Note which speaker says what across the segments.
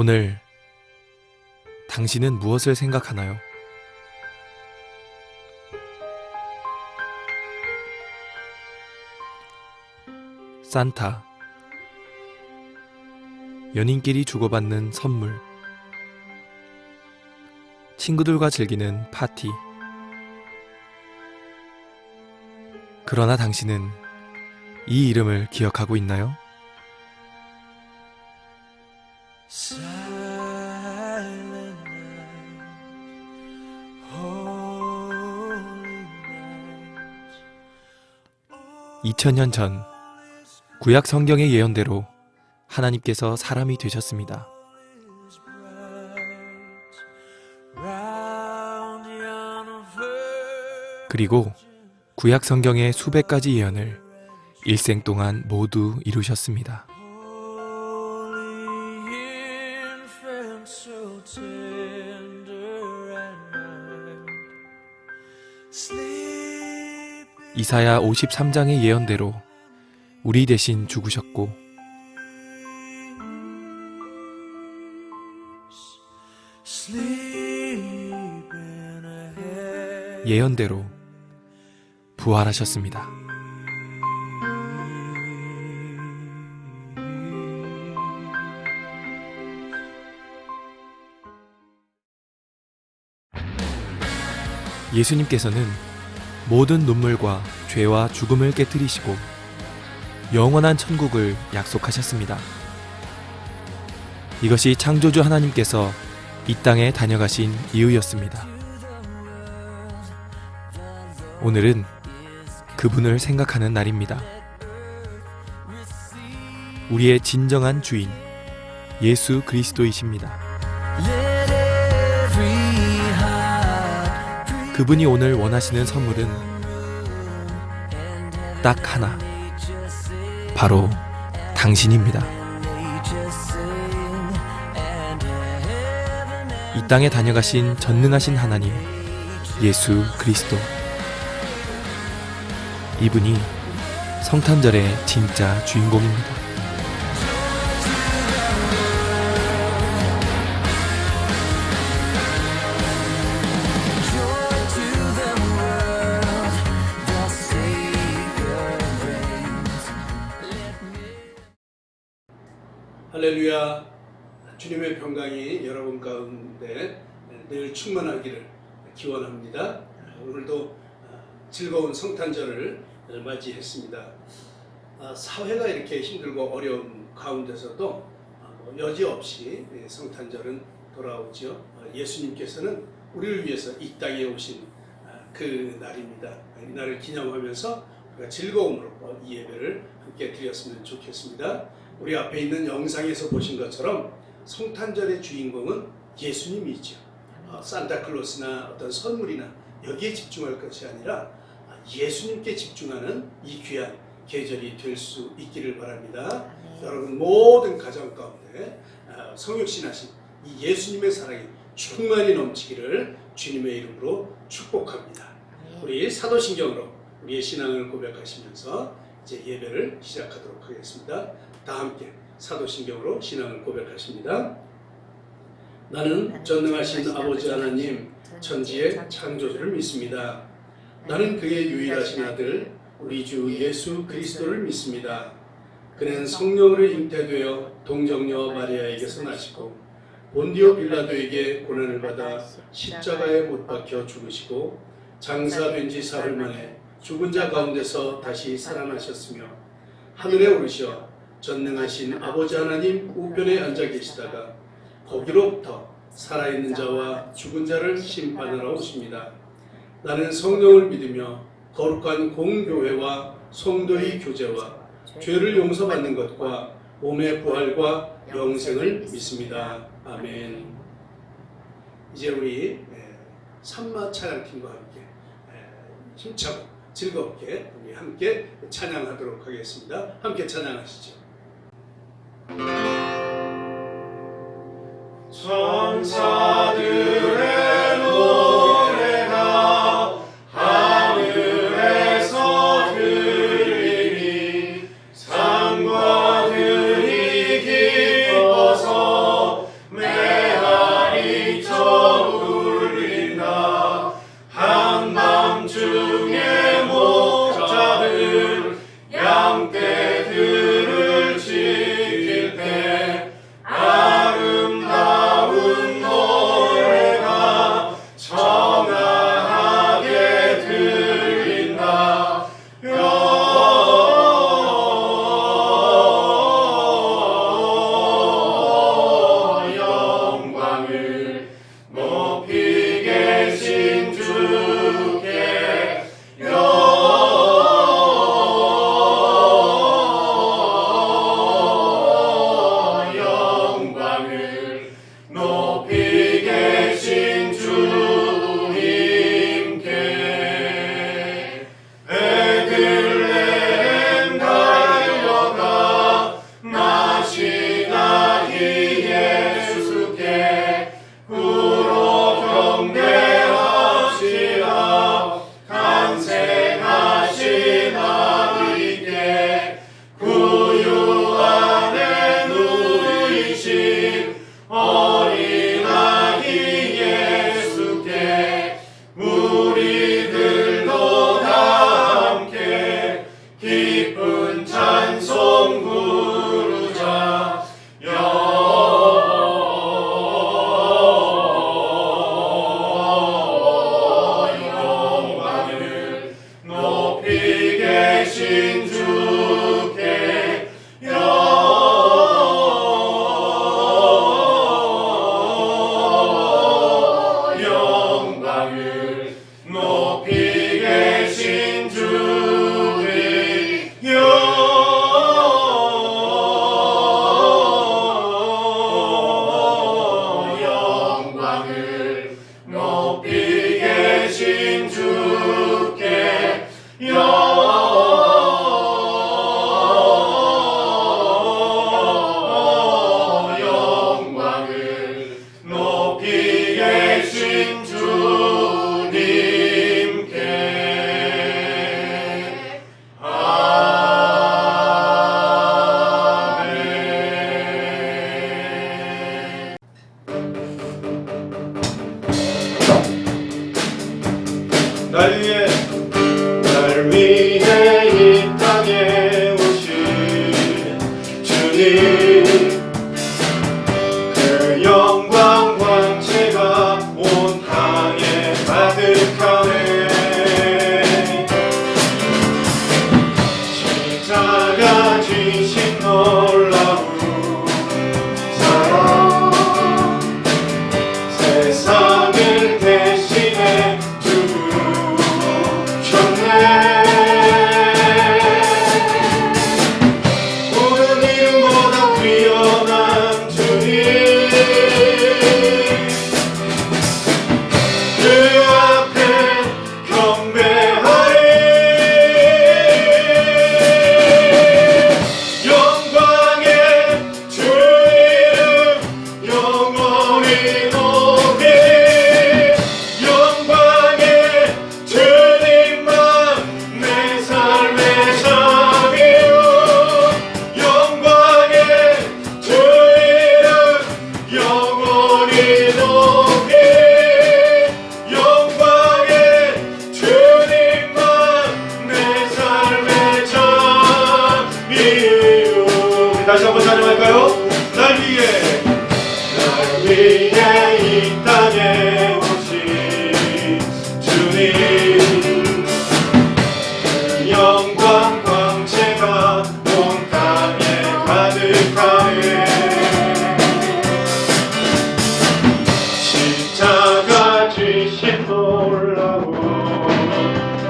Speaker 1: 오늘 당신은 무엇을 생각하나요? 산타, 연인끼리 주고받는 선물, 친구들과 즐기는 파티. 그러나 당신은 이 이름을 기억하고 있나요?
Speaker 2: Silent night, holy night.
Speaker 1: 2000년 전 구약 성경의 예언대로 하나님께서 사람이 되셨습니다.
Speaker 2: Round yon virgin
Speaker 1: 그리고 구약 성경의 수백 가지 예언을 일생 동안 모두 이루셨습니다.
Speaker 2: holy infant, so tender and mild. Sleep
Speaker 1: 이사야 53장의 예언대로 우리 대신 죽으셨고
Speaker 2: sleep in a heaven.
Speaker 1: 예언대로 부활하셨습니다. 예수님께서는 모든 눈물과 죄와 죽음을 깨뜨리시고 영원한 천국을 약속하셨습니다. 이것이 창조주 하나님께서 이 땅에 다녀가신 이유였습니다. 오늘은 그분을 생각하는 날입니다. 우리의 진정한 주인, 예수 그리스도이십니다.
Speaker 2: Let every heart
Speaker 1: 그분이 오늘 원하시는 선물은 딱 하나, 바로 당신입니다. 이 땅에 다녀가신 전능하신 하나님, 예수 그리스도. 이분이 성탄절의 진짜 주인공입니다.
Speaker 2: joy to the world, the Savior reigns.
Speaker 3: 할렐루야. 주님의 평강이 여러분 가운데 늘 충만하기를 기원합니다. 오늘도 즐거운 성탄절을 맞이했습니다. 사회가 이렇게 힘들고 어려운 가운데서도 여지없이 성탄절은 돌아오죠. 예수님께서는 우리를 위해서 이 땅에 오신 그 날입니다. 이 날을 기념하면서 우리가 즐거움으로 이 예배를 함께 드렸으면 좋겠습니다. 우리 앞에 있는 영상에서 보신 것처럼 성탄절의 주인공은 예수님이죠. 산타클로스나 어떤 선물이나 여기에 집중할 것이 아니라 예수님께 집중하는 이 귀한 계절이 될 수 있기를 바랍니다. 여러분 모든 가정 가운데 성육신하신 이 예수님의 사랑이 충만히 넘치기를 주님의 이름으로 축복합니다. 우리 사도신경으로 우리의 신앙을 고백하시면서 이제 예배를 시작하도록 하겠습니다. 다 함께 사도신경으로 신앙을 고백하십니다. 나는 전능하신 아버지 하나님 천지의 창조주를 믿습니다. 나는 그의 유일하신 아들 우리 주 예수 그리스도를 믿습니다. 그는 성령으로 잉태되어 동정녀 마리아에게서 나시고 본디오 빌라도에게 고난을 받아 십자가에 못 박혀 죽으시고 장사된 지 사흘 만에 죽은 자 가운데서 다시 살아나셨으며 하늘에 오르셔 전능하신 아버지 하나님 우편에 앉아 계시다가 거기로부터 살아있는 자와 죽은 자를 심판하러 오십니다. 나는 성령을 믿으며 거룩한 공교회와 성도의 교제와 죄를 용서받는 것과 몸의 부활과 영생을 믿습니다. 아멘. 이제 우리 산마 찬양팀과 함께 힘차고 즐겁게 우리 함께 찬양하도록 하겠습니다. 함께 찬양하시죠.
Speaker 4: 천사들의 노래가 하늘에서 들리니 산과 들이 기뻐서 날 위해 이 땅에 오신 주님, 그 영광 광채가 온 땅에 가득하네. 십자가 지신 놀라운 사랑, 세상을 대신해 주셨네. 모든 이름보다 뛰어난 주님, 그 앞에 경배하리. 영광의 주 이름 영원히 높이리. 영광의 주님만 내 삶의 삶이요. 영광의 주 이름 영원히 높이리. 영광의 주님만 내 삶의 참이요. 다시 한번 찬양할까요? 날 위해 이 땅에 오신 주님, 그 영광 광채가 온 땅에 가득하네. 십자가 지신 놀라운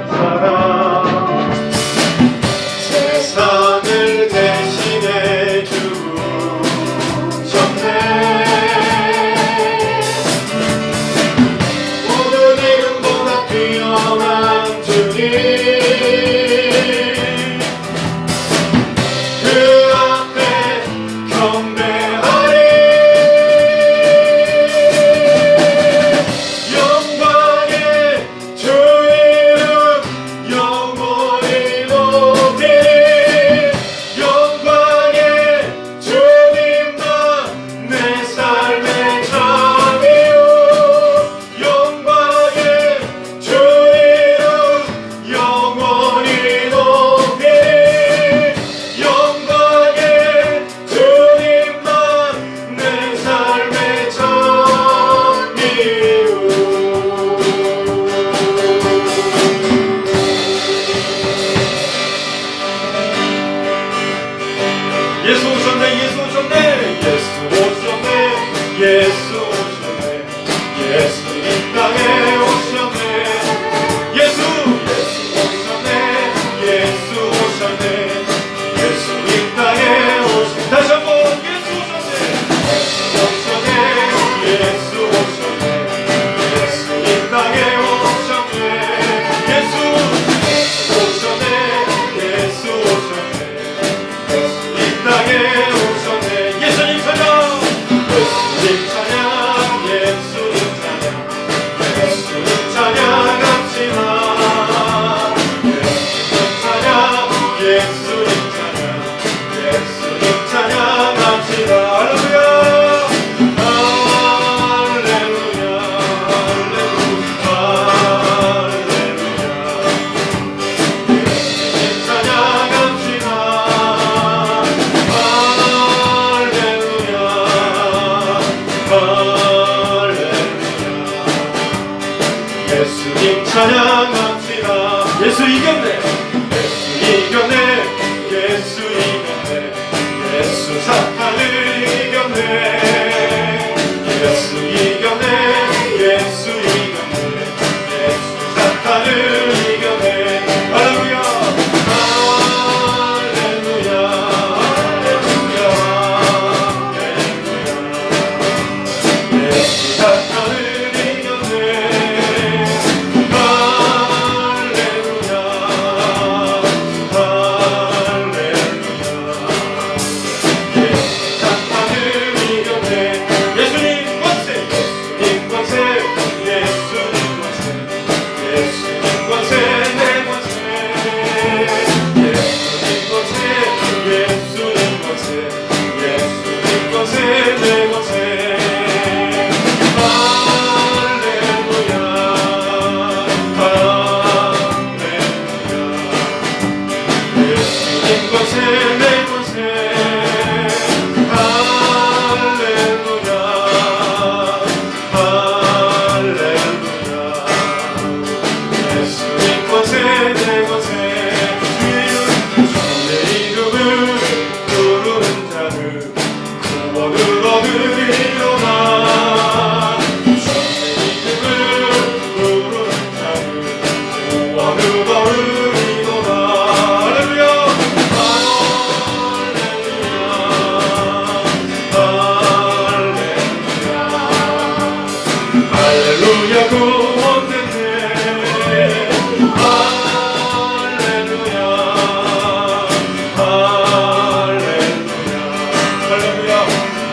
Speaker 4: 사랑, 세상을 대신해 주셨네. 모든 이름보다 뛰어난 주님, 그 앞에 경배하리. 영광의 주 이름 영원히 높이리. 영광의 주님만 내 삶의 참이요. 영광의 주 이름 영원히 높이리. 영광의 주님만 내 삶의 참이요. 예수 오셨네, 예수 오셨네, 예수 오셨네, 예수 오셨네, 예수 이 땅에 오셨네. 예수 오셨네, 예수 오셨네, 예수 이 땅에 오셨네. 다시 한번 예수 오셨네, 예수 오셨네, 예수 이 땅에 오셨네. 예수 오셨네, 예수 오셨네, 이 땅에 오셨네. 예수님 찬양, 예수님 찬양, 예수님 찬양, 예수님 찬양합시다. 예수님 찬양, 예수님 찬양, 예수님 찬양합시다. 할렐루야, 할렐루야, 할렐루야. 예수님 찬양합시다. 할렐루야, 할렐루야. 예수님 찬양합시다. 예수 이겼네, 예수 이겼네, 예수 이겼네, 예수 사탄을 이겼네. 예수 이겼네, 예수 이겼네, 예수 사탄을 이겼네. 할렐루야, 할렐루야, 할렐루야, 할렐루야. 예수 사탄을 이겼네. 할렐루야, 할렐루야 구원됐네 할렐루야 할렐루야 할렐루야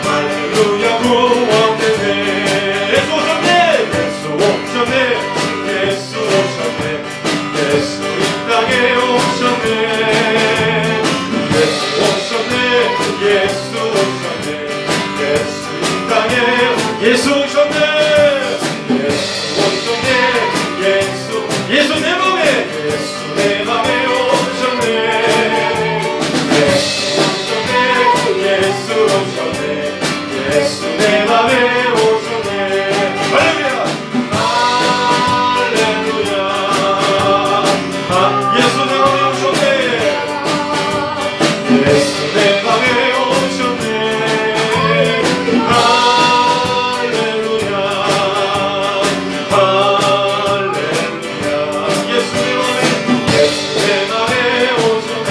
Speaker 4: 할렐루야 구원됐네 예수 오셨네 예수 오셨네 예수 오셨네 예수 이 땅에 오셨네 예수 오셨네 예수 오셨네 예수 이 땅에 예수 오셨네 예수 오셨네 예수 내 맘에 예수 내 맘에 오셨네 예수 오셨네 예수 오셨네 예수 내 맘에 오셨네 할렐루야 할렐루야 예수 내 맘에 오셨네 예수 내 맘에 오셨네 할렐루야 할렐루야 예수 내 맘에 오셨네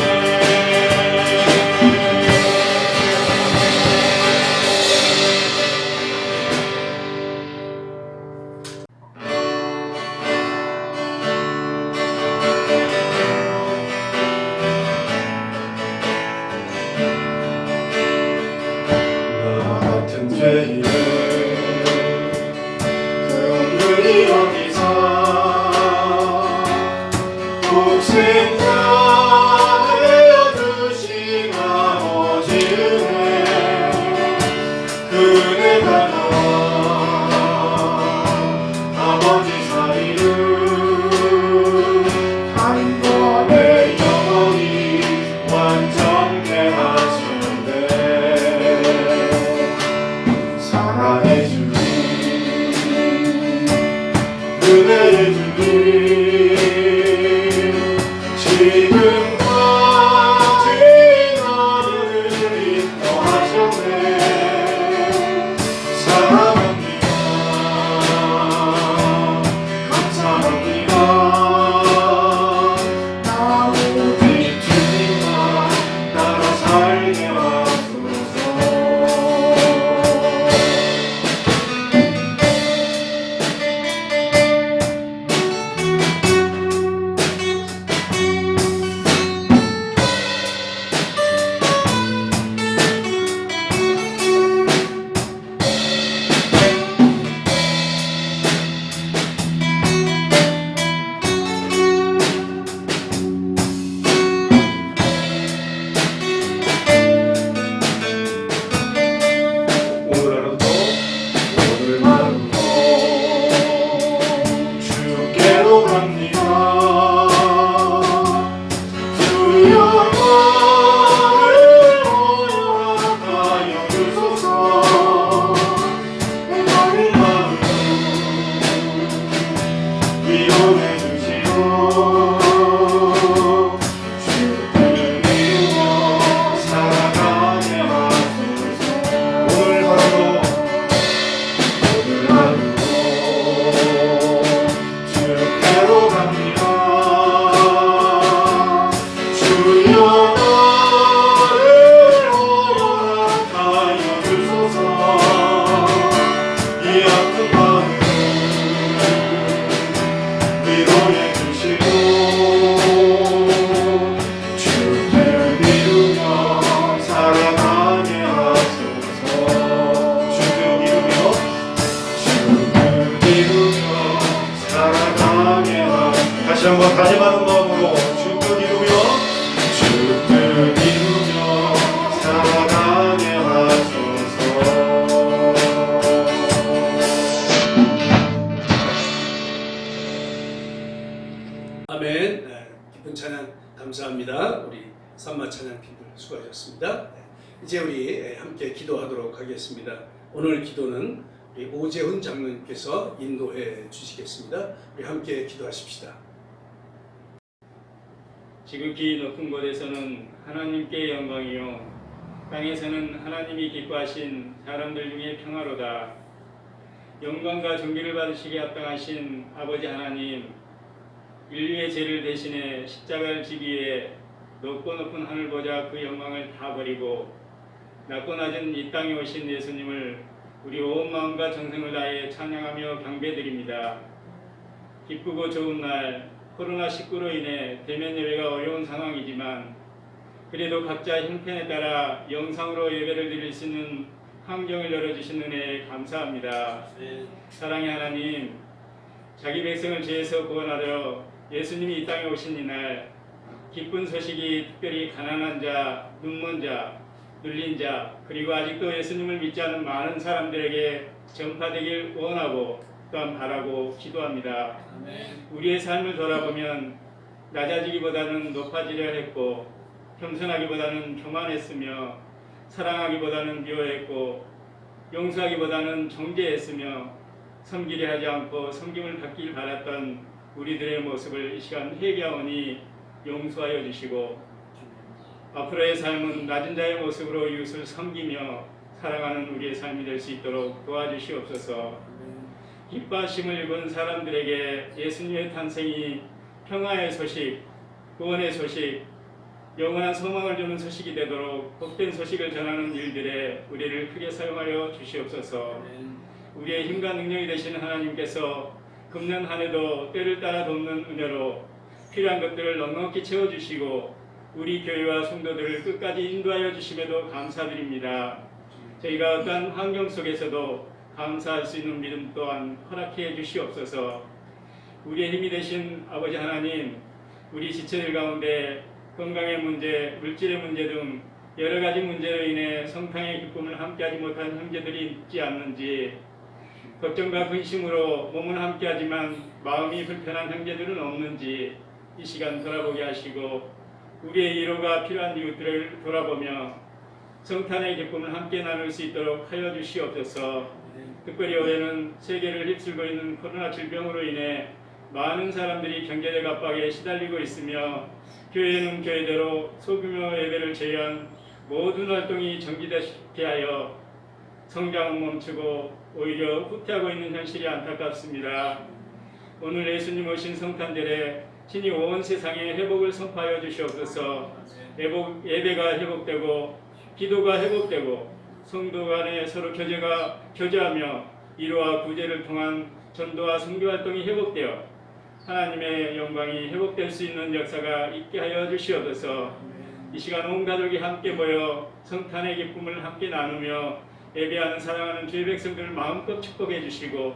Speaker 4: 나 같은 죄인을 그리 여기사 독생자 되어주신 아버지 은혜 그 은혜가 나와 아버지 사이를 한 번에 영원히 완전케 하셨네 사랑의 주님 은혜의 주님 지금까지 나를 인도하셨네 사랑합니다 감사합니다 나 오직 주님만 따라 살게 하소서 오늘 하루도 주께로 갑니다 주여 나를 허락하여 주소서 나의 마음 위로해 주시오 주를 이루며 살아가게 하소서 오늘 하루도 주께로 갑니다 주여 나를 허락하여 주소서 이 아픈 마음 위로해 주시고 주를 이루며 살아가게 하소서 주를 이루며 살아가게 하소서 다시 한번 다짐하는 마음으로 주를 이루며 살아가게 하소서
Speaker 3: 아멘. 기쁜 찬양 감사합니다. 우리 산마 찬양팀들 수고하셨습니다. 이제 우리 함께 기도하도록 하겠습니다. 오늘 기도는 우리 오재훈 장로님께서 인도해 주시겠습니다. 우리 함께 기도하십시다.
Speaker 5: 지극히 높은 곳에서는 하나님께 영광이요 땅에서는 하나님이 기뻐하신 사람들 중에 평화로다. 영광과 존귀를 받으시기에 합당하신 아버지 하나님, 인류의 죄를 대신해 십자가를 지기 위해 높고 높은 하늘 보자 그 영광을 다 버리고 낮고 낮은 이 땅에 오신 예수님을 우리 온 마음과 정성을 다해 찬양하며 경배드립니다. 기쁘고 좋은 날, 코로나19로 인해 대면 예배가 어려운 상황이지만 그래도 각자 형편에 따라 영상으로 예배를 드릴 수 있는 환경을 열어주신 은혜에 감사합니다. 사랑의 하나님, 자기 백성을 죄에서 구원하려 예수님이 이 땅에 오신 이날 기쁜 소식이 특별히 가난한 자, 눈먼 자, 눌린 자, 그리고 아직도 예수님을 믿지 않은 많은 사람들에게 전파되길 원하고 또한 바라고 기도합니다. 우리의 삶을 돌아보면 낮아지기보다는 높아지려 했고 겸손하기보다는 교만했으며 사랑하기보다는 미워했고 용서하기보다는 정죄했으며 섬기려 하지 않고 섬김을 받길 바랐던 우리들의 모습을 이 시간 회개하오니 용서하여 주시고 앞으로의 삶은 낮은 자의 모습으로 이웃을 섬기며 사랑하는 우리의 삶이 될 수 있도록 도와주시옵소서. 기뻐하심을 입은 사람들에게 예수님의 탄생이 평화의 소식, 구원의 소식, 영원한 소망을 주는 소식이 되도록 복된 소식을 전하는 일들에 우리를 크게 사용하여 주시옵소서. 우리의 힘과 능력이 되시는 하나님께서 금년 한 해도 때를 따라 돕는 은혜로 필요한 것들을 넉넉히 채워주시고 우리 교회와 성도들을 끝까지 인도하여 주심에도 감사드립니다. 저희가 어떠한 환경 속에서도 감사할 수 있는 믿음 또한 허락해 주시옵소서. 우리의 힘이 되신 아버지 하나님, 우리 지체들 가운데 건강의 문제, 물질의 문제 등 여러 가지 문제로 인해 성탄의 기쁨을 함께하지 못한 형제들이 있지 않는지, 걱정과 근심으로 몸은 함께하지만 마음이 불편한 형제들은 없는지 이 시간 돌아보게 하시고 우리의 위로가 필요한 이웃들을 돌아보며 성탄의 기쁨을 함께 나눌 수 있도록 하여 주시옵소서. 특별히 올해는 세계를 휩쓸고 있는 코로나 질병으로 인해 많은 사람들이 경제적 압박에 시달리고 있으며 교회는 교회대로 소규모 예배를 제외한 모든 활동이 정지되게 하여 성장은 멈추고 오히려 후퇴하고 있는 현실이 안타깝습니다. 오늘 예수님 오신 성탄절에 신이 온 세상에 회복을 선포하여 주시옵소서. 예배가 회복되고 기도가 회복되고 성도 간에 서로 교제하며 위로와 구제를 통한 전도와 선교 활동이 회복되어 하나님의 영광이 회복될 수 있는 역사가 있게 하여 주시옵소서. 이 시간 온 가족이 함께 모여 성탄의 기쁨을 함께 나누며 예배하는 사랑하는 주의 백성들을 마음껏 축복해 주시고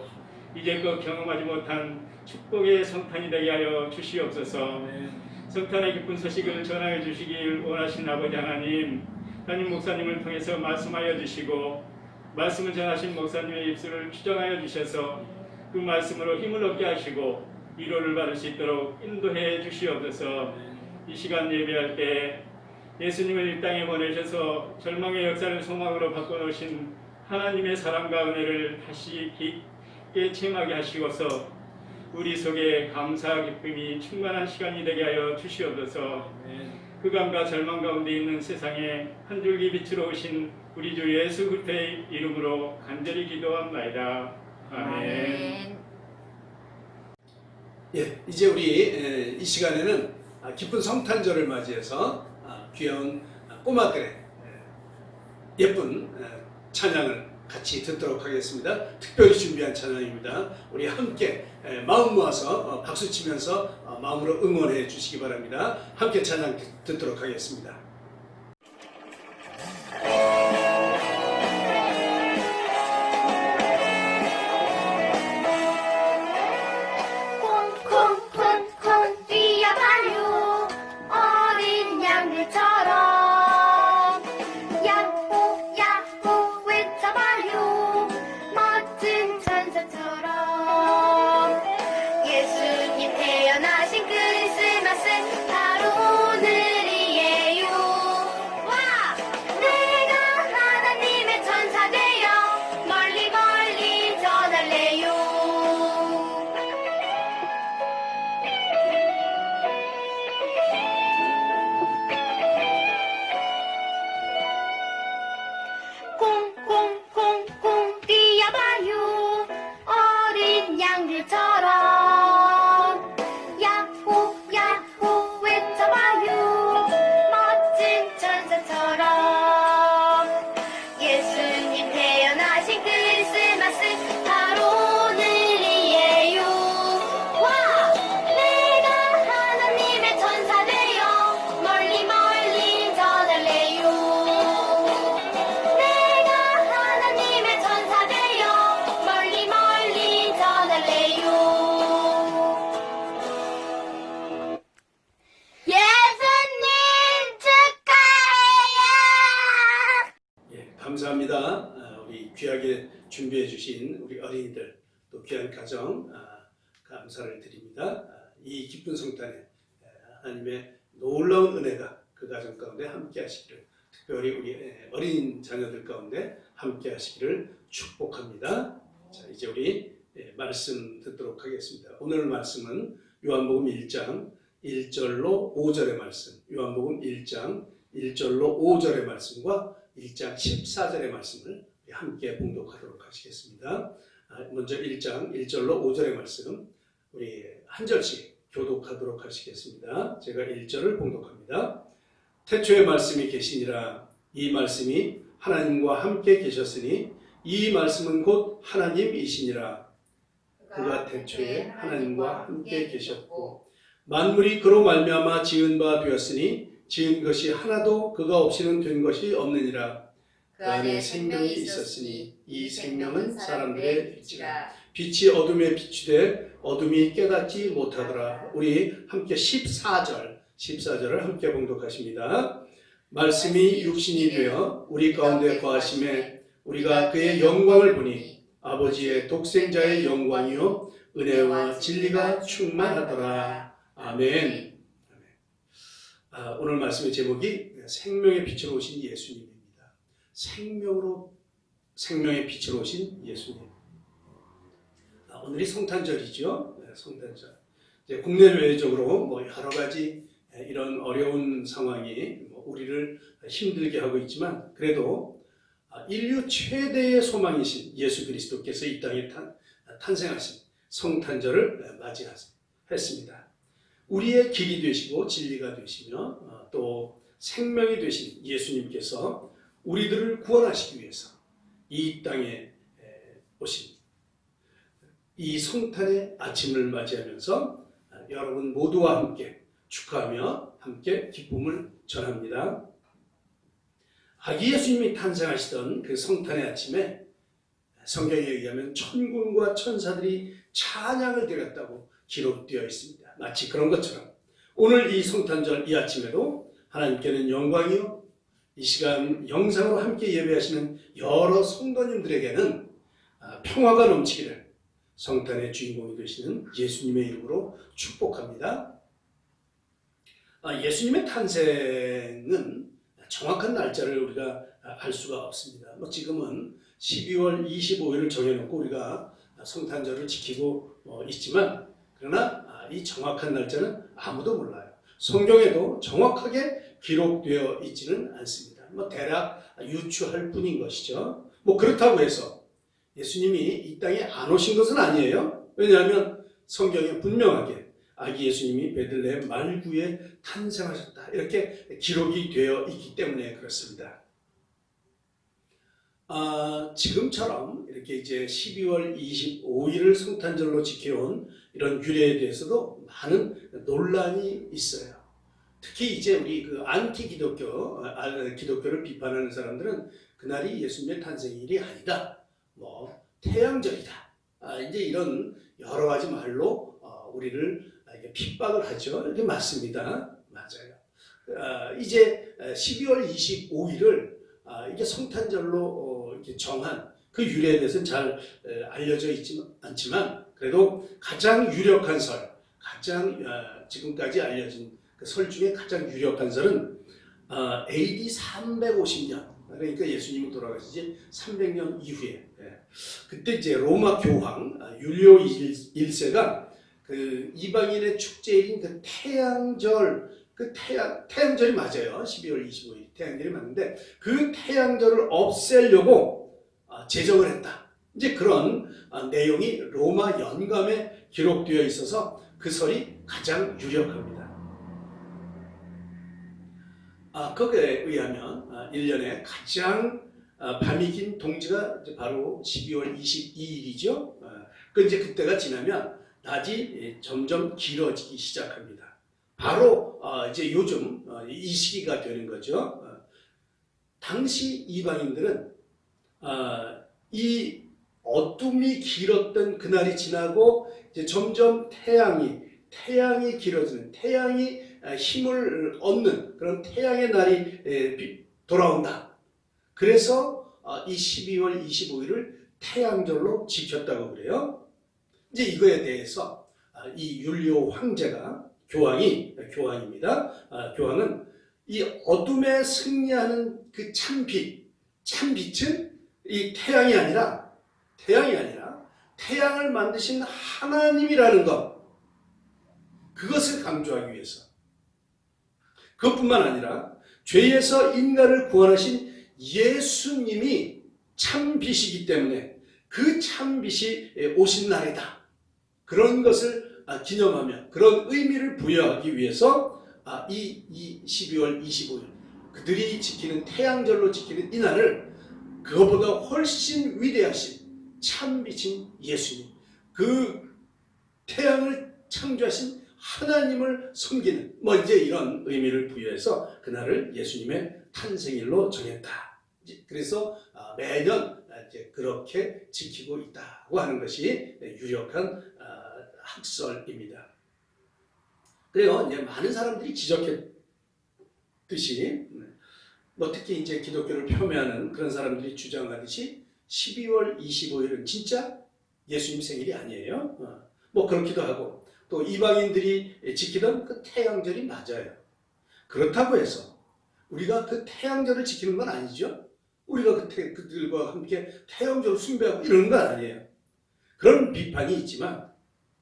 Speaker 5: 이제껏 경험하지 못한 축복의 성탄이 되게 하여 주시옵소서. 성탄의 기쁜 소식을 전하여 주시길 원하신 아버지 하나님, 담임 목사님을 통해서 말씀하여 주시고 말씀을 전하신 목사님의 입술을 추정하여 주셔서 그 말씀으로 힘을 얻게 하시고 위로를 받을 수 있도록 인도해 주시옵소서. 이 시간 예배할 때 예수님을 이 땅에 보내셔서 절망의 역사를 소망으로 바꿔놓으신 하나님의 사랑과 은혜를 다시 깊게 체험하게 하시고서 우리 속에 감사와 기쁨이 충만한 시간이 되게 하여 주시옵소서. 흑암과 절망 가운데 있는 세상에 한 줄기 빛으로 오신 우리 주 예수 그리스도의 이름으로 간절히 기도합나이다. 아멘.
Speaker 3: 예, 이제 우리 이 시간에는 기쁜 성탄절을 맞이해서 귀여운 꼬마들의 예쁜 찬양을 같이 듣도록 하겠습니다. 특별히 준비한 찬양입니다. 우리 함께 마음 모아서 박수 치면서 마음으로 응원해 주시기 바랍니다. 함께 찬양 듣도록 하겠습니다.
Speaker 6: 콩콩콩콩 뛰어봐요 어린 양들처럼 야호 야호 외쳐봐요 멋진 천사처럼 예수님 태어나신 크리스마스 바로 오늘이에요.
Speaker 3: 오신 우리 어린이들 또 귀한 가정 감사를 드립니다. 이 기쁜 성탄에 하나님의 놀라운 은혜가 그 가정 가운데 함께 하시기를, 특별히 우리 어린 자녀들 가운데 함께 하시기를 축복합니다. 자, 이제 우리 말씀 듣도록 하겠습니다. 오늘 말씀은 요한복음 1장 1절로 5절의 말씀, 요한복음 1장 1절로 5절의 말씀과 1장 14절의 말씀을 함께 봉독하도록 하시겠습니다. 먼저 1장 1절로 5절의 말씀 우리 한 절씩 교독하도록 하시겠습니다. 제가 1절을 봉독합니다. 태초에 말씀이 계시니라. 이 말씀이 하나님과 함께 계셨으니 이 말씀은 곧 하나님이시니라. 그가 태초에 하나님과 함께 계셨고 만물이 그로 말미암아 지은 바 되었으니 지은 것이 하나도 그가 없이는 된 것이 없느니라. 그 안에 생명이 있었으니 이 생명은 사람들의 빛이라. 빛이 어둠에 비추되 어둠이 깨닫지 못하더라. 우리 함께 14절을 함께 봉독하십니다. 말씀이 육신이 되어 우리 가운데 거하심에 우리가 그의 영광을 보니 아버지의 독생자의 영광이요 은혜와 진리가 충만하더라. 아멘. 오늘 말씀의 제목이 생명의 빛으로 오신 예수님입니다. 생명의 빛으로 오신 예수님. 오늘이 성탄절이죠. 성탄절. 이제 국내외적으로 여러 가지 이런 어려운 상황이 우리를 힘들게 하고 있지만, 그래도 인류 최대의 소망이신 예수 그리스도께서 이 땅에 탄생하신 성탄절을 맞이했습니다. 우리의 길이 되시고 진리가 되시며 또 생명이 되신 예수님께서 우리들을 구원하시기 위해서 이 땅에 오신 이 성탄의 아침을 맞이하면서 여러분 모두와 함께 축하하며 함께 기쁨을 전합니다. 아기 예수님이 탄생하시던 그 성탄의 아침에 성경에 의하면 천군과 천사들이 찬양을 드렸다고 기록되어 있습니다. 마치 그런 것처럼 오늘 이 성탄절 이 아침에도 하나님께는 영광이요, 이 시간 영상으로 함께 예배하시는 여러 성도님들에게는 평화가 넘치기를 성탄의 주인공이 되시는 예수님의 이름으로 축복합니다. 예수님의 탄생은 정확한 날짜를 우리가 알 수가 없습니다. 지금은 12월 25일을 정해놓고 우리가 성탄절을 지키고 있지만, 그러나 이 정확한 날짜는 아무도 몰라요. 성경에도 정확하게 기록되어 있지는 않습니다. 대략 유추할 뿐인 것이죠. 그렇다고 해서 예수님이 이 땅에 안 오신 것은 아니에요. 왜냐하면 성경에 분명하게 아기 예수님이 베들레헴 말구에 탄생하셨다 이렇게 기록이 되어 있기 때문에 그렇습니다. 지금처럼 이렇게 이제 12월 25일을 성탄절로 지켜온 이런 유래에 대해서도 많은 논란이 있어요. 특히 이제 우리 그 안티 기독교를 비판하는 사람들은 그날이 예수님의 탄생일이 아니다, 태양절이다, 이제 이런 여러 가지 말로 우리를 핍박을 하죠. 이게 맞습니다. 맞아요. 이제 12월 25일을 이게 성탄절로 이렇게 정한 그 유래에 대해서는 잘 알려져 있지 않지만, 그래도 가장 유력한 설, 가장 지금까지 알려진 그 설 중에 가장 유력한 설은 AD 350년, 그러니까 예수님이 돌아가시지 300년 이후에, 그때 이제 로마 교황 율리오 1세가 그 이방인의 축제일인 그 태양절, 태양절이 맞아요. 12월 25일 태양절이 맞는데 그 태양절을 없애려고 제정을 했다. 이제 그런 내용이 로마 연감에 기록되어 있어서 그 설이 가장 유력합니다. 거기에 의하면 1년에 가장 밤이 긴 동지가 바로 12월 22일이죠. 이제 그때가 지나면 낮이 점점 길어지기 시작합니다. 바로 이제 요즘 이 시기가 되는 거죠. 당시 이방인들은 이 어둠이 길었던 그날이 지나고 이제 점점 태양이 길어지는, 태양이 힘을 얻는 그런 태양의 날이 돌아온다. 그래서 이 12월 25일을 태양절로 지켰다고 그래요. 이제 이거에 대해서 이 율리오 황제가 교황입니다. 교황은 이 어둠에 승리하는 그 참빛은 이 태양이 아니라 태양을 만드신 하나님이라는 것, 그것을 강조하기 위해서, 그것뿐만 아니라 죄에서 인간을 구원하신 예수님이 참빛이기 때문에 그 참빛이 오신 날이다, 그런 것을 기념하며 그런 의미를 부여하기 위해서 이 12월 25일 그들이 지키는 태양절로 지키는 이 날을 그것보다 훨씬 위대하신 참빛인 예수님, 그 태양을 창조하신 하나님을 섬기는 이제 이런 의미를 부여해서 그날을 예수님의 탄생일로 정했다. 그래서 매년 이제 그렇게 지키고 있다고 하는 것이 유력한 학설입니다. 그래요. 이제 많은 사람들이 지적했듯이 특히 이제 기독교를 폄훼하는 그런 사람들이 주장하듯이 12월 25일은 진짜 예수님 생일이 아니에요. 그렇기도 하고, 또 이방인들이 지키던 그 태양절이 맞아요. 그렇다고 해서 우리가 그 태양절을 지키는 건 아니죠. 우리가 그들과 함께 태양절을 숭배하고 이러는 건 아니에요. 그런 비판이 있지만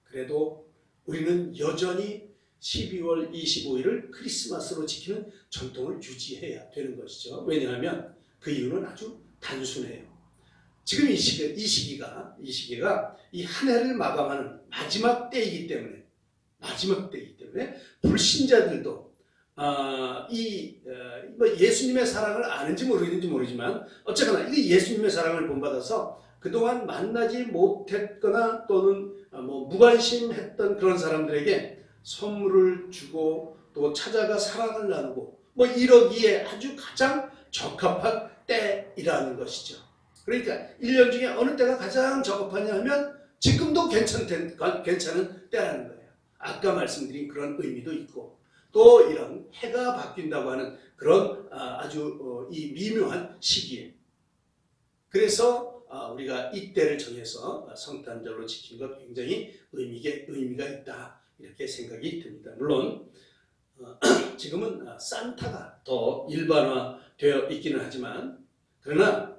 Speaker 3: 그래도 우리는 여전히 12월 25일을 크리스마스로 지키는 전통을 유지해야 되는 것이죠. 왜냐하면 그 이유는 아주 단순해요. 지금 이 시기가 이 한 해를 마감하는 마지막 때이기 때문에 불신자들도 예수님의 사랑을 아는지 모르겠는지 모르지만 어쨌거나 이 예수님의 사랑을 본받아서 그동안 만나지 못했거나 또는 무관심했던 그런 사람들에게 선물을 주고 또 찾아가 사랑을 나누고 이러기에 아주 가장 적합한 때이라는 것이죠. 그러니까 1년 중에 어느 때가 가장 적합하냐 하면 지금도 괜찮은 때라는 거예요. 아까 말씀드린 그런 의미도 있고, 또 이런 해가 바뀐다고 하는 그런 아주 이 미묘한 시기에, 그래서 우리가 이때를 정해서 성탄절로 지킨 것 굉장히 의미가 있다, 이렇게 생각이 듭니다. 물론 지금은 산타가 더 일반화되어 있기는 하지만, 그러나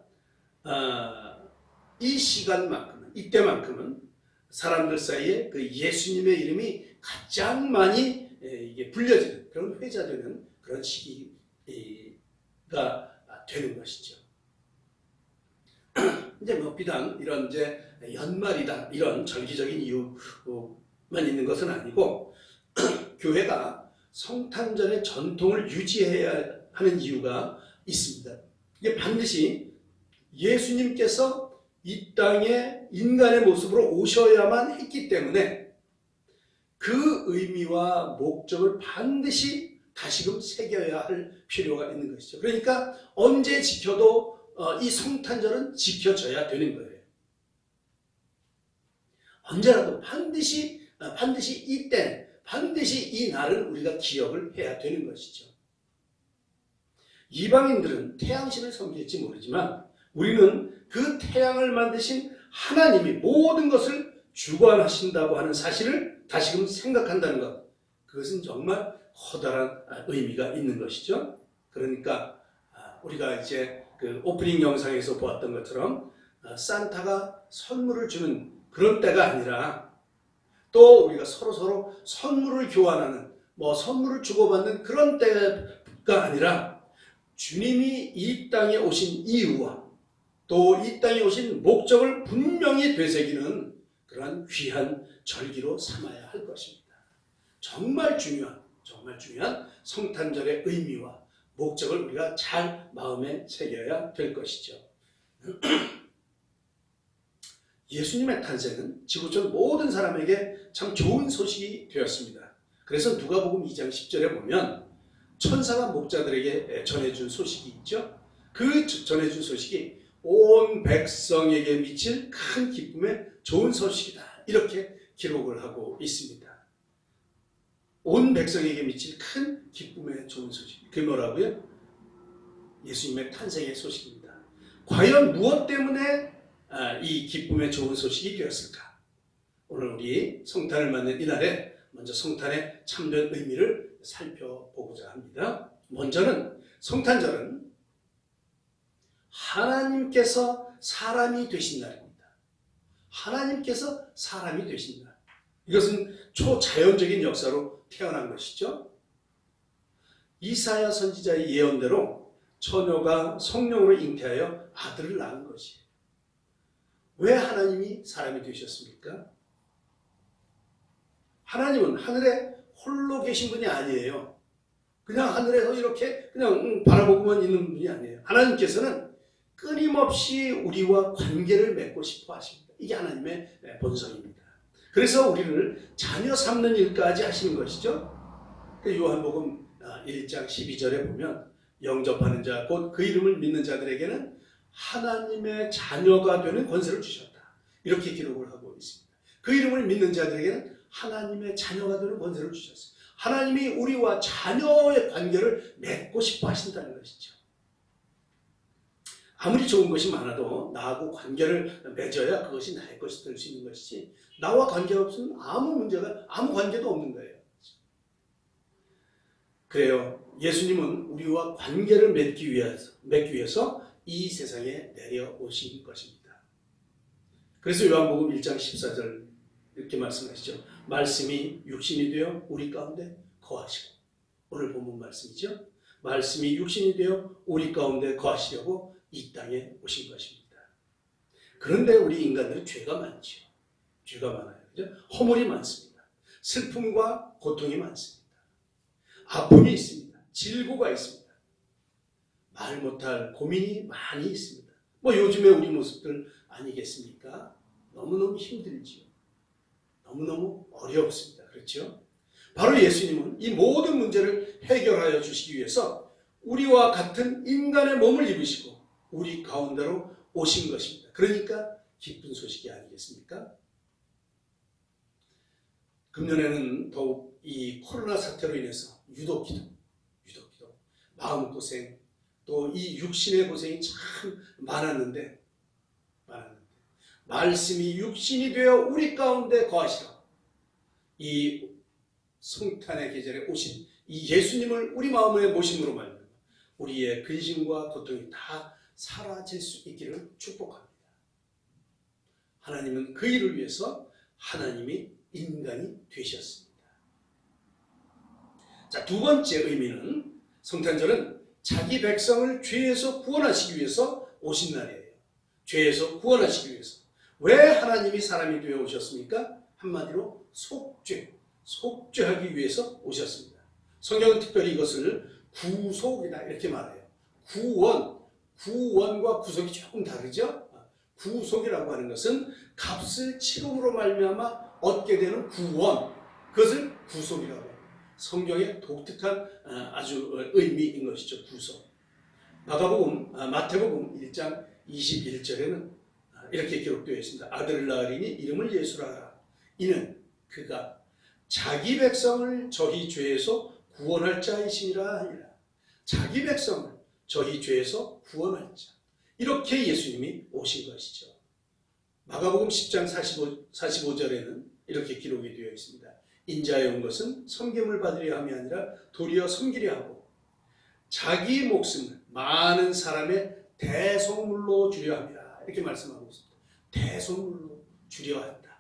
Speaker 3: 이 시간만큼은, 이때만큼은 사람들 사이에 그 예수님의 이름이 가장 많이 이게 불려지는, 그런 회자되는 그런 시기가 되는 것이죠. 이제 비단 이런 이제 연말이다, 이런 절기적인 이유만 있는 것은 아니고, 교회가 성탄절의 전통을 유지해야 하는 이유가 있습니다. 이게 반드시 예수님께서 이 땅에 인간의 모습으로 오셔야만 했기 때문에 그 의미와 목적을 반드시 다시금 새겨야 할 필요가 있는 것이죠. 그러니까 언제 지켜도 이 성탄절은 지켜져야 되는 거예요. 언제라도 반드시 이때, 반드시 이 날을 우리가 기억을 해야 되는 것이죠. 이방인들은 태양신을 섬길지 모르지만 우리는 그 태양을 만드신 하나님이 모든 것을 주관하신다고 하는 사실을 다시금 생각한다는 것, 그것은 정말 커다란 의미가 있는 것이죠. 그러니까 우리가 이제 그 오프닝 영상에서 보았던 것처럼 산타가 선물을 주는 그런 때가 아니라, 또 우리가 서로 선물을 교환하는, 선물을 주고받는 그런 때가 아니라, 주님이 이 땅에 오신 이유와 또 이 땅에 오신 목적을 분명히 되새기는 그러한 귀한 절기로 삼아야 할 것입니다. 정말 중요한 성탄절의 의미와 목적을 우리가 잘 마음에 새겨야 될 것이죠. 예수님의 탄생은 지구촌 모든 사람에게 참 좋은 소식이 되었습니다. 그래서 누가복음 2장 10절에 보면 천사가 목자들에게 전해준 소식이 있죠. 그 전해준 소식이 온 백성에게 미칠 큰 기쁨의 좋은 소식이다, 이렇게 기록을 하고 있습니다. 온 백성에게 미칠 큰 기쁨의 좋은 소식, 그게 뭐라고요? 예수님의 탄생의 소식입니다. 과연 무엇 때문에 이 기쁨의 좋은 소식이 되었을까? 오늘 우리 성탄을 맞는 이날에 먼저 성탄의 참된 의미를 살펴보고자 합니다. 먼저는 성탄절은 하나님께서 사람이 되신 날입니다. 하나님께서 사람이 되신 날. 이것은 초자연적인 역사로 태어난 것이죠. 이사야 선지자의 예언대로 처녀가 성령으로 잉태하여 아들을 낳은 것이에요. 왜 하나님이 사람이 되셨습니까? 하나님은 하늘에 홀로 계신 분이 아니에요. 그냥 하늘에서 이렇게 그냥 바라보고만 있는 분이 아니에요. 하나님께서는 끊임없이 우리와 관계를 맺고 싶어 하십니다. 이게 하나님의 본성입니다. 그래서 우리를 자녀 삼는 일까지 하시는 것이죠. 요한복음 1장 12절에 보면 영접하는 자 곧 그 이름을 믿는 자들에게는 하나님의 자녀가 되는 권세를 주셨다. 이렇게 기록을 하고 있습니다. 그 이름을 믿는 자들에게는 하나님의 자녀가 되는 권세를 주셨어요. 하나님이 우리와 자녀의 관계를 맺고 싶어 하신다는 것이죠. 아무리 좋은 것이 많아도 나하고 관계를 맺어야 그것이 나의 것이 될 수 있는 것이지, 나와 관계가 없으면 아무 관계도 없는 거예요. 그래요. 예수님은 우리와 관계를 맺기 위해서 이 세상에 내려오신 것입니다. 그래서 요한복음 1장 14절 이렇게 말씀하시죠. 말씀이 육신이 되어 우리 가운데 거하시고, 오늘 본문 말씀이죠. 말씀이 육신이 되어 우리 가운데 거하시려고 이 땅에 오신 것입니다. 그런데 우리 인간들은 죄가 많죠. 죄가 많아요. 그죠? 허물이 많습니다. 슬픔과 고통이 많습니다. 아픔이 있습니다. 질고가 있습니다. 말 못할 고민이 많이 있습니다. 요즘에 우리 모습들 아니겠습니까? 너무너무 힘들지요. 너무너무 어렵습니다. 그렇죠? 바로 예수님은 이 모든 문제를 해결하여 주시기 위해서 우리와 같은 인간의 몸을 입으시고 우리 가운데로 오신 것입니다. 그러니까 기쁜 소식이 아니겠습니까? 금년에는 더욱 이 코로나 사태로 인해서 유독 기도, 마음고생, 또 이 육신의 고생이 참 많았는데 말씀이 육신이 되어 우리 가운데 거하시라. 이 성탄의 계절에 오신 이 예수님을 우리 마음에 모심으로 말미암아 우리의 근심과 고통이 다 사라질 수 있기를 축복합니다. 하나님은 그 일을 위해서 하나님이 인간이 되셨습니다. 자, 두 번째 의미는 성탄절은 자기 백성을 죄에서 구원하시기 위해서 오신 날이에요. 죄에서 구원하시기 위해서. 왜 하나님이 사람이 되어 오셨습니까? 한마디로 속죄하기 위해서 오셨습니다. 성경은 특별히 이것을 구속이다 이렇게 말해요. 구원과 구속이 조금 다르죠. 구속이라고 하는 것은 값을 치름으로 말미암아 얻게 되는 구원, 그것을 구속이라고 해요. 성경의 독특한 아주 의미인 것이죠. 구속. 마태복음 1장 21절에는 이렇게 기록되어 있습니다. 아들을 낳으리니 이름을 예수라 하라. 이는 그가 자기 백성을 저희 죄에서 구원할 자이시니라 하니라. 자기 백성을 저희 죄에서 구원할 자. 이렇게 예수님이 오신 것이죠. 마가복음 10장 45절에는 이렇게 기록이 되어 있습니다. 인자에 온 것은 섬김을 받으려 함이 아니라 도리어 섬기려 하고 자기 목숨을 많은 사람의 대속물로 주려 함이라. 이렇게 말씀하고 있습니다. 대속물로 주려 한다.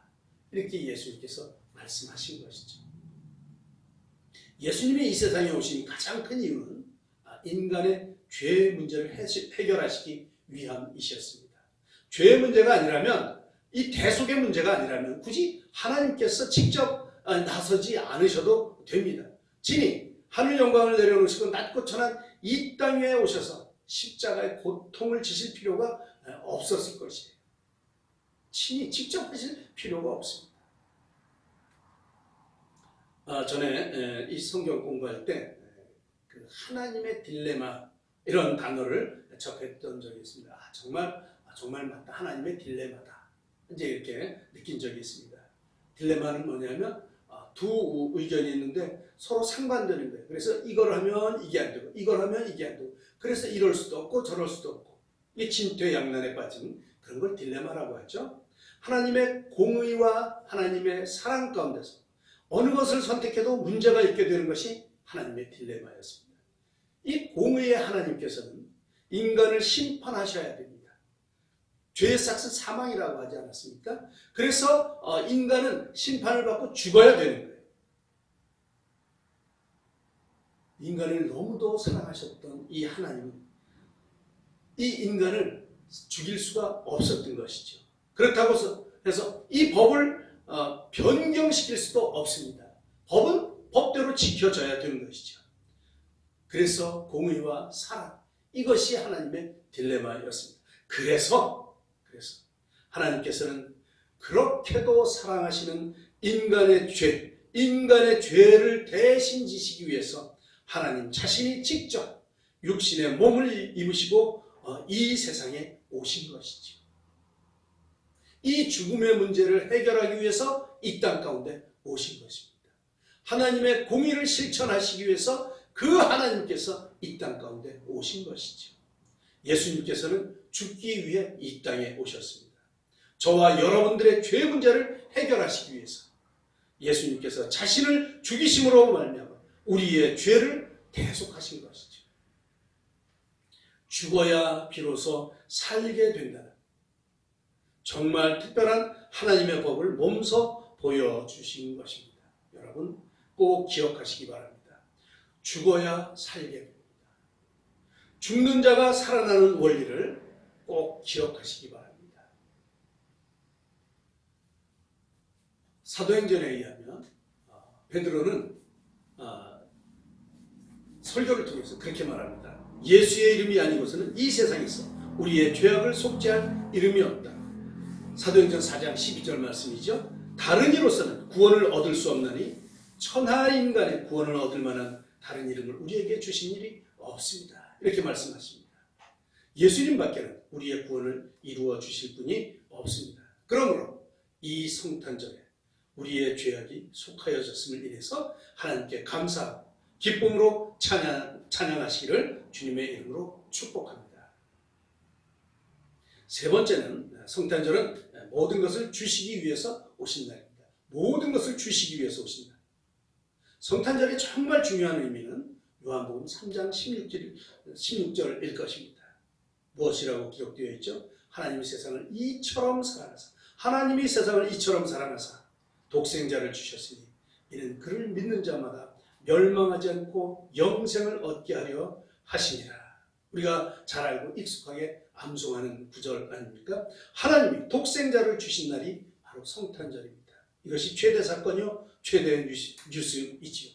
Speaker 3: 이렇게 예수님께서 말씀하신 것이죠. 예수님이 이 세상에 오신 가장 큰 이유는 인간의 죄 문제를 해결하시기 위함이셨습니다. 죄의 문제가 아니라면, 이 대속의 문제가 아니라면 굳이 하나님께서 직접 나서지 않으셔도 됩니다. 친히 하늘 영광을 내려놓으시고 낮고 천한 이 땅에 오셔서 십자가의 고통을 지실 필요가 없었을 것이에요. 친히 직접 하실 필요가 없습니다. 전에 이 성경 공부할 때 그 하나님의 딜레마 이런 단어를 접했던 적이 있습니다. 정말 맞다. 하나님의 딜레마다. 이제 이렇게 느낀 적이 있습니다. 딜레마는 뭐냐면 두 의견이 있는데 서로 상반되는 거예요. 그래서 이걸 하면 이게 안 되고 이걸 하면 이게 안 되고 그래서 이럴 수도 없고 저럴 수도 없고 이 진퇴양난에 빠진 그런 걸 딜레마라고 하죠. 하나님의 공의와 하나님의 사랑 가운데서 어느 것을 선택해도 문제가 있게 되는 것이 하나님의 딜레마였습니다. 이 공의의 하나님께서는 인간을 심판하셔야 됩니다. 죄의 삭은 사망이라고 하지 않았습니까? 그래서 인간은 심판을 받고 죽어야 되는 거예요. 인간을 너무도 사랑하셨던 이 하나님은 이 인간을 죽일 수가 없었던 것이죠. 그렇다고 해서 이 법을 변경시킬 수도 없습니다. 법은 법대로 지켜져야 되는 것이죠. 그래서 공의와 사랑, 이것이 하나님의 딜레마였습니다. 그래서 하나님께서는 그렇게도 사랑하시는 인간의 죄를 대신 지시기 위해서 하나님 자신이 직접 육신의 몸을 입으시고 이 세상에 오신 것이죠. 이 죽음의 문제를 해결하기 위해서 이 땅 가운데 오신 것입니다. 하나님의 공의를 실천하시기 위해서 그 하나님께서 이 땅 가운데 오신 것이죠. 예수님께서는 죽기 위해 이 땅에 오셨습니다. 저와 여러분들의 죄 문제를 해결하시기 위해서 예수님께서 자신을 죽이심으로 말미암아 우리의 죄를 대속하신 것이죠. 죽어야 비로소 살게 된다는 정말 특별한 하나님의 법을 몸소 보여주신 것입니다. 여러분 꼭 기억하시기 바랍니다. 죽어야 살게 됩니다. 죽는 자가 살아나는 원리를 꼭 기억하시기 바랍니다. 사도행전에 의하면 베드로는 설교를 통해서 그렇게 말합니다. 예수의 이름이 아니고서는 이 세상에서 우리의 죄악을 속죄할 이름이 없다. 사도행전 4장 12절 말씀이죠. 다른 이로서는 구원을 얻을 수 없나니 천하 인간의 구원을 얻을 만한 다른 이름을 우리에게 주신 일이 없습니다. 이렇게 말씀하십니다. 예수님밖에는 우리의 구원을 이루어 주실 분이 없습니다. 그러므로 이 성탄절에 우리의 죄악이 속하여졌음을 인해서 하나님께 감사하고 기쁨으로 찬양하시기를 주님의 이름으로 축복합니다. 세 번째는 성탄절은 모든 것을 주시기 위해서 오신 날입니다. 모든 것을 주시기 위해서 오신 날. 성탄절의 정말 중요한 의미는 요한복음 3장 16절일 것입니다. 무엇이라고 기록되어 있죠? 하나님이 세상을 이처럼 사랑하사 하나님이 세상을 이처럼 사랑하사 독생자를 주셨으니 이는 그를 믿는 자마다 멸망하지 않고 영생을 얻게 하려 하시니라. 우리가 잘 알고 익숙하게 암송하는 구절 아닙니까? 하나님이 독생자를 주신 날이 바로 성탄절입니다. 이것이 최대 사건이요 최대의 뉴스이지요.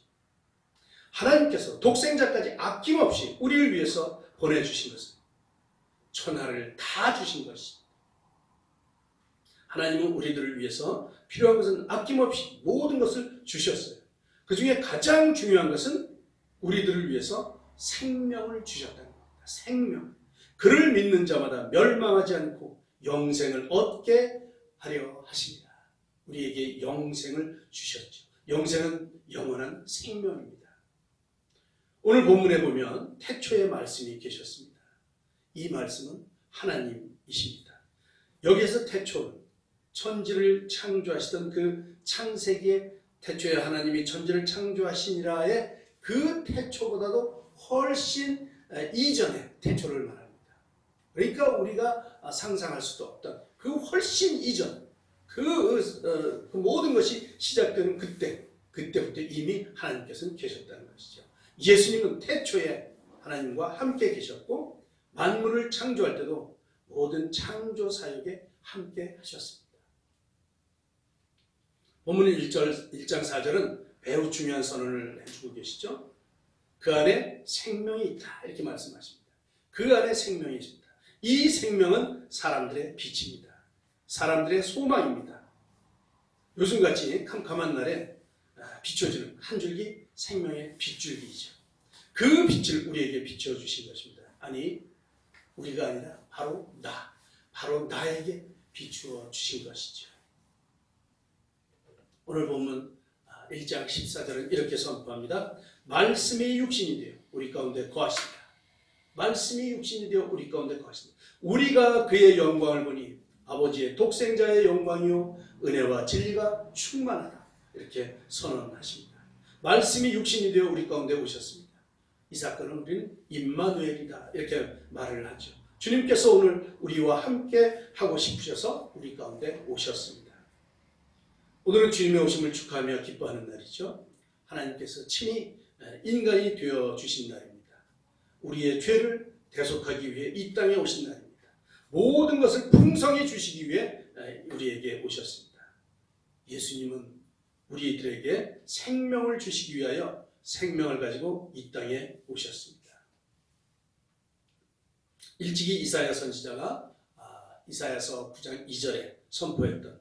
Speaker 3: 하나님께서 독생자까지 아낌없이 우리를 위해서 보내주신 것은 천하를 다 주신 것입니다. 하나님은 우리들을 위해서 필요한 것은 아낌없이 모든 것을 주셨어요. 그 중에 가장 중요한 것은 우리들을 위해서 생명을 주셨다는 겁니다. 생명. 그를 믿는 자마다 멸망하지 않고 영생을 얻게 하려 하십니다. 우리에게 영생을 주셨죠. 영생은 영원한 생명입니다. 오늘 본문에 보면 태초의 말씀이 계셨습니다. 이 말씀은 하나님이십니다. 여기에서 태초는 천지를 창조하시던 그 창세기의 태초에 하나님이 천지를 창조하시니라의 그 태초보다도 훨씬 이전의 태초를 말합니다. 그러니까 우리가 상상할 수도 없던 그 훨씬 이전, 그 모든 것이 시작되는 그때부터 이미 하나님께서는 계셨다는 것이죠. 예수님은 태초에 하나님과 함께 계셨고 만물을 창조할 때도 모든 창조 사역에 함께 하셨습니다. 본문 1장 4절은 매우 중요한 선언을 해주고 계시죠. 그 안에 생명이 있다 이렇게 말씀하십니다. 그 안에 생명이 있습니다. 이 생명은 사람들의 빛입니다. 사람들의 소망입니다. 요즘같이 캄캄한 날에 비춰지는 한 줄기 생명의 빗줄기이죠. 그 빛을 우리에게 비춰주신 것입니다. 아니 우리가 아니라 바로 나에게 비추어 주신 것이죠. 오늘 본문 1장 14절은 이렇게 선포합니다. 말씀이 육신이 되어 우리 가운데 거하신다. 말씀이 육신이 되어 우리 가운데 거하신다. 우리가 그의 영광을 보니 아버지의 독생자의 영광이요 은혜와 진리가 충만하다. 이렇게 선언하십니다. 말씀이 육신이 되어 우리 가운데 오셨습니다. 이 사건은 우리는 임마누엘이다. 이렇게 말을 하죠. 주님께서 오늘 우리와 함께 하고 싶으셔서 우리 가운데 오셨습니다. 오늘은 주님의 오심을 축하하며 기뻐하는 날이죠. 하나님께서 친히 인간이 되어 주신 날입니다. 우리의 죄를 대속하기 위해 이 땅에 오신 날입니다. 모든 것을 풍성히 주시기 위해 우리에게 오셨습니다. 예수님은 우리들에게 생명을 주시기 위하여 생명을 가지고 이 땅에 오셨습니다. 일찍이 이사야 선지자가 이사야서 9장 2절에 선포했던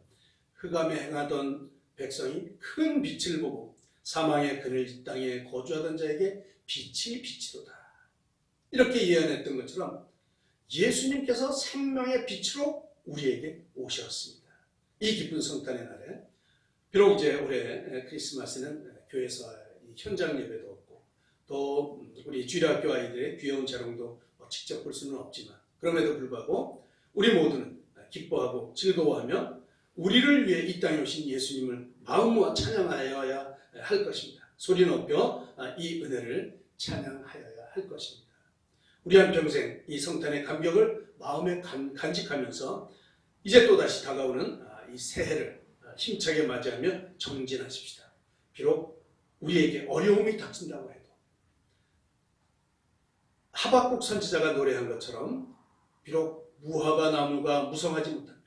Speaker 3: 흑암에 행하던 백성이 큰 빛을 보고 사망의 그늘 이 땅에 거주하던 자에게 빛이 비치도다. 이렇게 예언했던 것처럼 예수님께서 생명의 빛으로 우리에게 오셨습니다. 이 기쁜 성탄의 날에 비록 이제 올해 크리스마스는 교회에서 현장 예배도 없고 또 우리 주일학교 아이들의 귀여운 자랑도 직접 볼 수는 없지만 그럼에도 불구하고 우리 모두는 기뻐하고 즐거워하며 우리를 위해 이 땅에 오신 예수님을 마음으로 찬양하여야 할 것입니다. 소리 높여 이 은혜를 찬양하여야 할 것입니다. 우리 한평생 이 성탄의 감격을 마음에 간직하면서 이제 또다시 다가오는 이 새해를 힘차게 맞이하며 정진하십시다. 비록 우리에게 어려움이 닥친다고 해도 하박국 선지자가 노래한 것처럼 비록 무화과 나무가 무성하지 못하며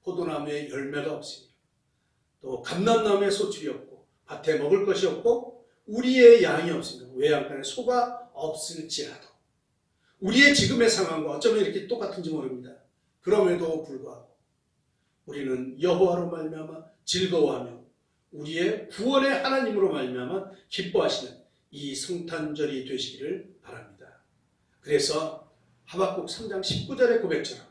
Speaker 3: 포도나무에 열매가 없으며 또 감람나무에 소출이 없고 밭에 먹을 것이 없고 우리의 양이 없으며 외양간에 소가 없을지라도 우리의 지금의 상황과 어쩌면 이렇게 똑같은지 모릅니다. 그럼에도 불구하고 우리는 여호와로 말미암아 즐거워하며 우리의 구원의 하나님으로 말미암아 기뻐하시는 이 성탄절이 되시기를 바랍니다. 그래서 하박국 3장 19절의 고백처럼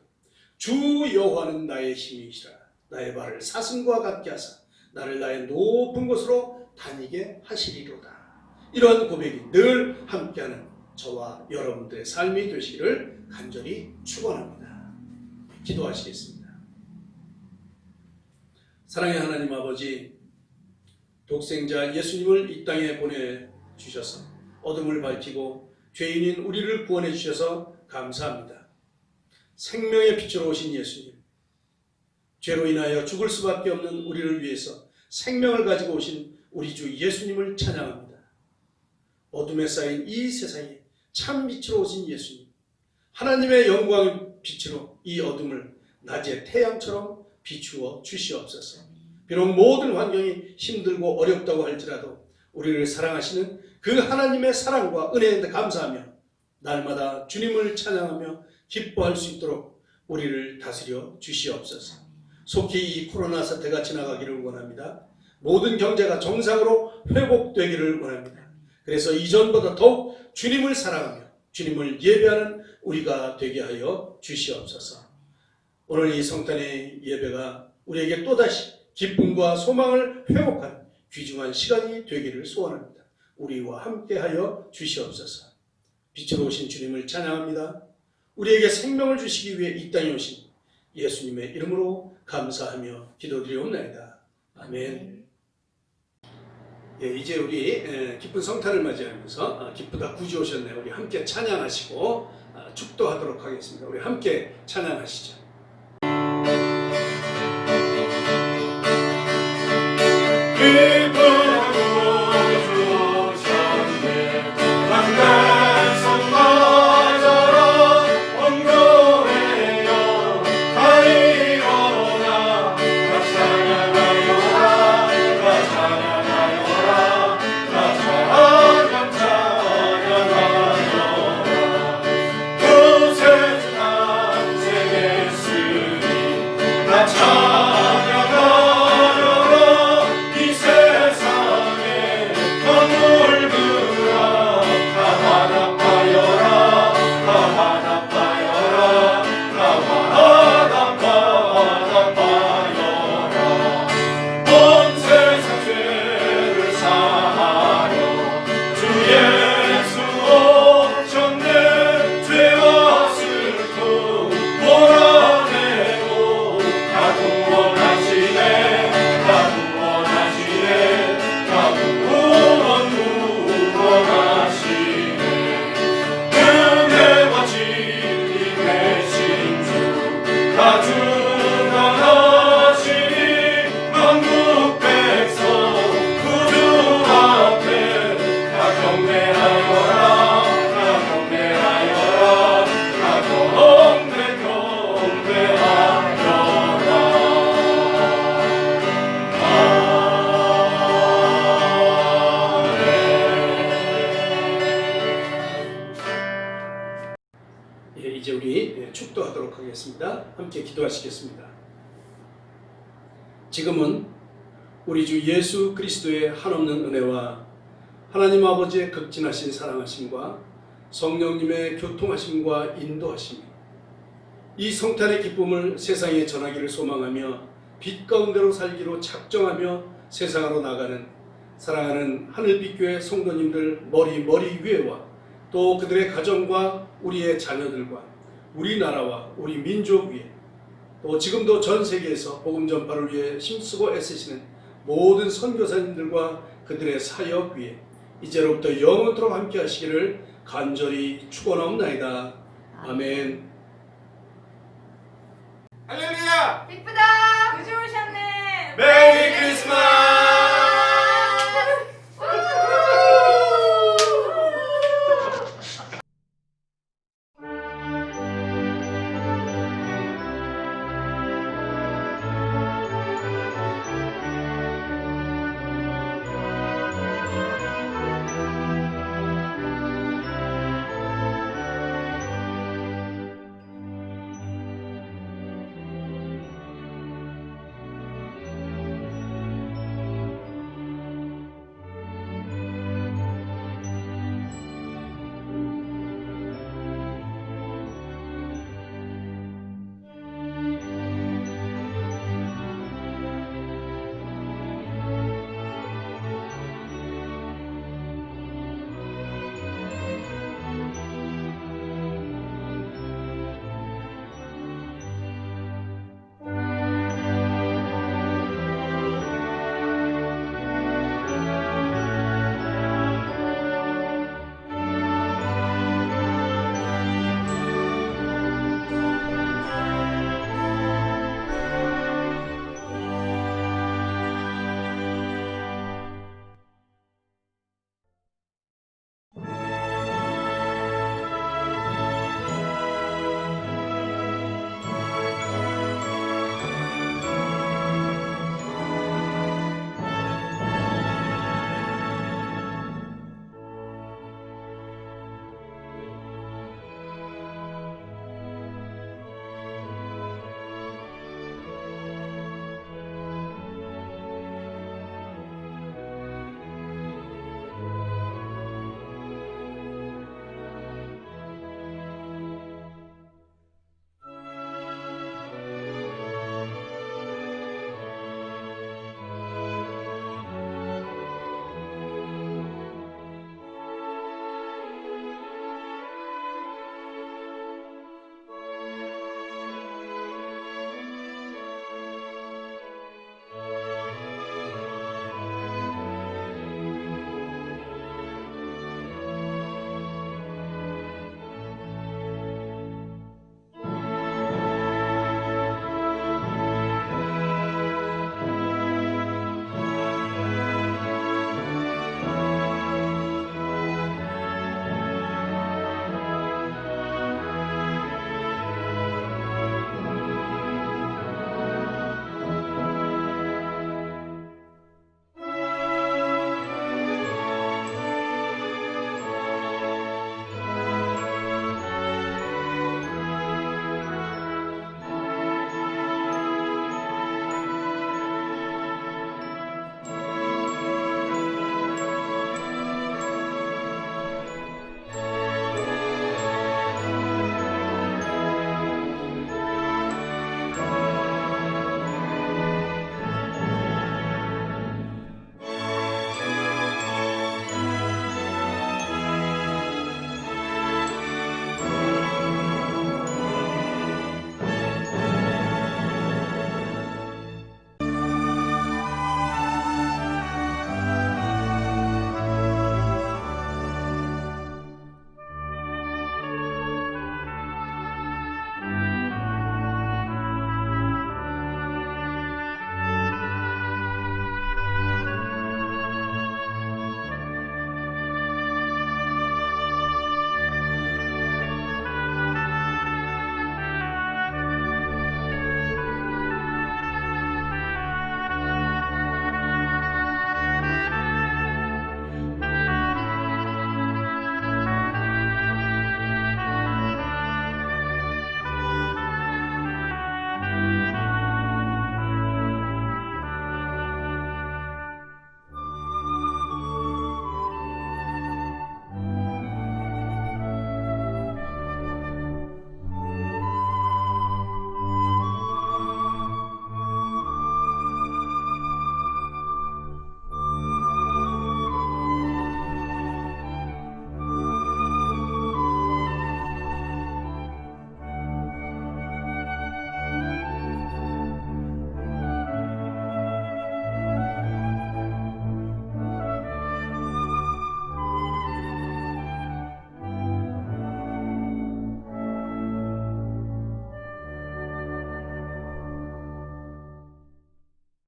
Speaker 3: 주 여호와는 나의 힘이시라. 나의 발을 사슴과 같게 하사 나를 나의 높은 곳으로 다니게 하시리로다. 이러한 고백이 늘 함께하는 저와 여러분들의 삶이 되시기를 간절히 축원합니다. 기도하시겠습니다. 사랑의 하나님 아버지, 독생자 예수님을 이 땅에 보내주셔서 어둠을 밝히고 죄인인 우리를 구원해 주셔서 감사합니다. 생명의 빛으로 오신 예수님, 죄로 인하여 죽을 수밖에 없는 우리를 위해서 생명을 가지고 오신 우리 주 예수님을 찬양합니다. 어둠에 쌓인 이 세상에 참 빛으로 오신 예수님, 하나님의 영광의 빛으로 이 어둠을 낮의 태양처럼 비추어 주시옵소서. 비록 모든 환경이 힘들고 어렵다고 할지라도 우리를 사랑하시는 그 하나님의 사랑과 은혜에 감사하며 날마다 주님을 찬양하며 기뻐할 수 있도록 우리를 다스려 주시옵소서. 속히 이 코로나 사태가 지나가기를 원합니다. 모든 경제가 정상으로 회복되기를 원합니다. 그래서 이전보다 더욱 주님을 사랑하며 주님을 예배하는 우리가 되게 하여 주시옵소서. 오늘 이 성탄의 예배가 우리에게 또다시 기쁨과 소망을 회복하는 귀중한 시간이 되기를 소원합니다. 우리와 함께하여 주시옵소서. 빛으로 오신 주님을 찬양합니다. 우리에게 생명을 주시기 위해 이 땅에 오신 예수님의 이름으로 감사하며 기도드리옵나이다. 아멘. 예, 이제 우리 기쁜 성탄을 맞이하면서 기쁘다 구주 오셨네. 우리 함께 찬양하시고 축도하도록 하겠습니다. 우리 함께 찬양하시죠.
Speaker 4: 세상 세계
Speaker 3: 하겠습니다. 함께 기도하시겠습니다. 지금은 우리 주 예수 그리스도의 한없는 은혜와 하나님 아버지의 극진하신 사랑하심과 성령님의 교통하심과 인도하심이 이 성탄의 기쁨을 세상에 전하기를 소망하며 빛 가운데로 살기로 작정하며 세상으로 나가는 사랑하는 하늘빛교회 성도님들 머리 위에와 또 그들의 가정과 우리의 자녀들과 우리나라와 우리 민족 위에 또 지금도 전 세계에서 복음 전파를 위해 힘쓰고 애쓰시는 모든 선교사님들과 그들의 사역 위에 이제로부터 영원토록 함께 하시기를 간절히 축원하옵나이다. 아멘.
Speaker 4: 할렐루야!
Speaker 7: 이쁘다. 구주 오셨네.
Speaker 4: 메리 크리스마스!